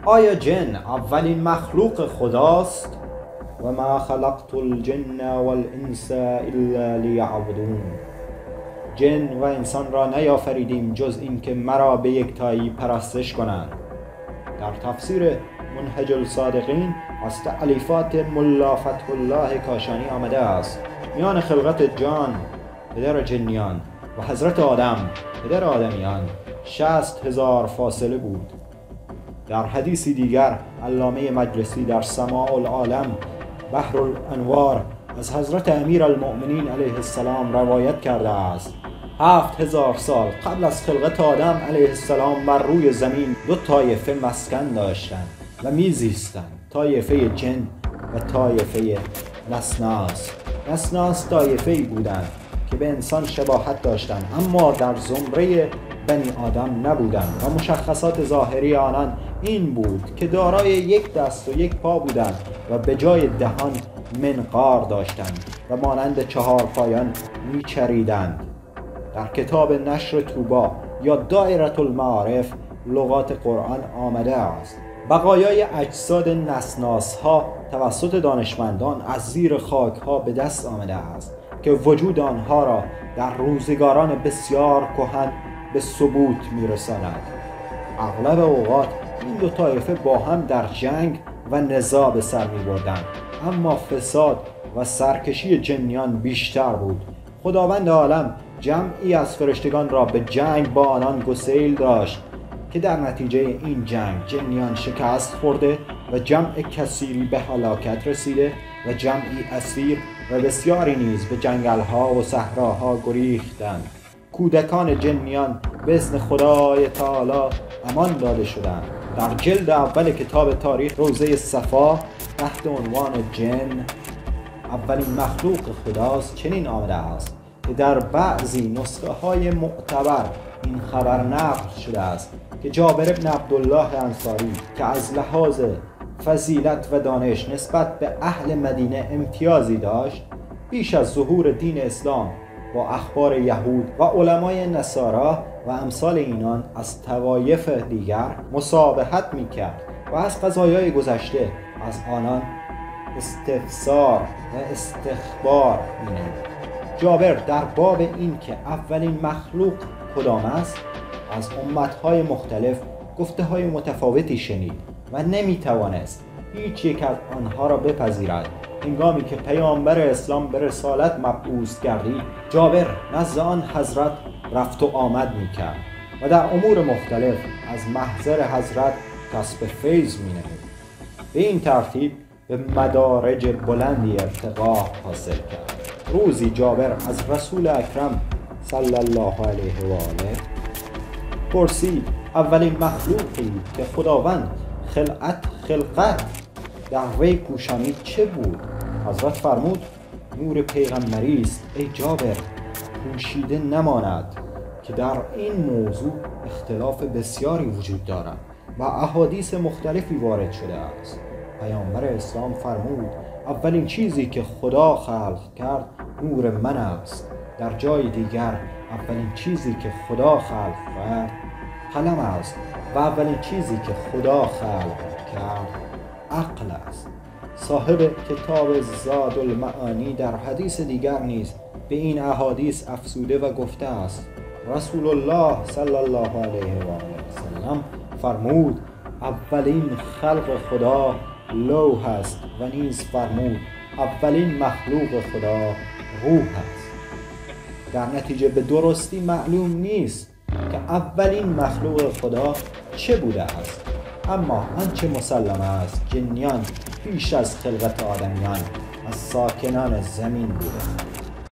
آیا جن اولین مخلوق خداست؟ و ما خلقت الجن والانس الا لیعبدون. جن و انسان را نیافریدیم جز اینکه مرا به یکتایی پرستش کنند. در تفسیر منهج الصادقین از تألیفات ملا فتح الله کاشانی آمده است میان خلقت جان پدر جنیان و حضرت آدم پدر آدمیان 60,000 فاصله بود. در حدیثی دیگر علامه مجلسی در سماع العالم بحر الانوار از حضرت امیر المؤمنین علیه السلام روایت کرده است 7,000 سال قبل از خلقت آدم علیه السلام بر روی زمین 2 طایفه مسکن داشتند و میزیستند، طایفه جن و طایفه نسناس. نسناس طایفه‌ای بودند که به انسان شباهت داشتند اما در زمره بنی آدم نبودند و مشخصات ظاهری آنان این بود که دارای 1 دست و 1 پا بودند و به جای دهان منقار داشتند و مانند 4 پایان میچریدند. در کتاب نشر طوبا یا دایره المعارف لغات قرآن آمده است بقایای اجساد نسناس ها توسط دانشمندان از زیر خاک ها به دست آمده است که وجود آنها را در روزگاران بسیار کهن به ثبوت میرساند. اغلب اوقات این 2 طایفه با هم در جنگ و نزاع به سر میبردند، اما فساد و سرکشی جنیان بیشتر بود. خداوند عالم جمعی از فرشتگان را به جنگ با آنان گسیل داشت که در نتیجه این جنگ جنیان شکست خورده و جمع کثیری به هلاکت رسیده و جمعی اسیر و بسیاری نیز به جنگل‌ها و صحراها گریختند. کودکان جنیان به اذن خدای تعالی امان داده شدند. در جلد اول کتاب تاریخ روضه صفا تحت عنوان جن اولین مخلوق خداست چنین آمده است که در بعضی نسخه های معتبر این خبر نقل شده است که جابر بن عبدالله انصاری که از لحاظ فضیلت و دانش نسبت به اهل مدینه امتیازی داشت، بیش از ظهور دین اسلام با اخبار یهود و علمای نصارا و امثال اینان از طوایف دیگر مسابقت میکرد و از قضایای گذشته از آنان استفسار و استخبار مینمود. جابر در باب این که اولین مخلوق کدام است از امتهای مختلف گفته های متفاوتی شنید و نمیتوانست هیچ یک از آنها را بپذیرد. هنگامی که پیامبر اسلام به رسالت مبعوث گردید، جابر نزد آن حضرت رفت و آمد میکرد و در امور مختلف از محضر حضرت کسب فیض مینمود. به این ترتیب به مدارج بلندی ارتقا حاصل کرد. روزی جابر از رسول اکرم صلی الله علیه و آله پرسید اولین مخلوقی که خداوند خلقت در وی پوشانید چه بود؟ حضرت فرمود نور پیغمبری است ای جابر، پوشیده نماند که در این موضوع اختلاف بسیاری وجود دارد و احادیث مختلفی وارد شده است. پیامبر اسلام فرمود اولین چیزی که خدا خلق کرد نور من است. در جای دیگر اولین چیزی که خدا خلق کرد قلم است و اولین چیزی که خدا خلق کرد عقل است. صاحب کتاب زاد المعانی در حدیث دیگر نیز به این احادیث افزوده و گفته است رسول الله صلی الله علیه و آله وسلم فرمود اولین خلق خدا لوح است و نیز فرمود اولین مخلوق خدا روح است. در نتیجه به درستی معلوم نیست که اولین مخلوق خدا چه بوده است، اما آنچه مسلم است جنیان پیش از خلقت آدمیان از ساکنان زمین بوده.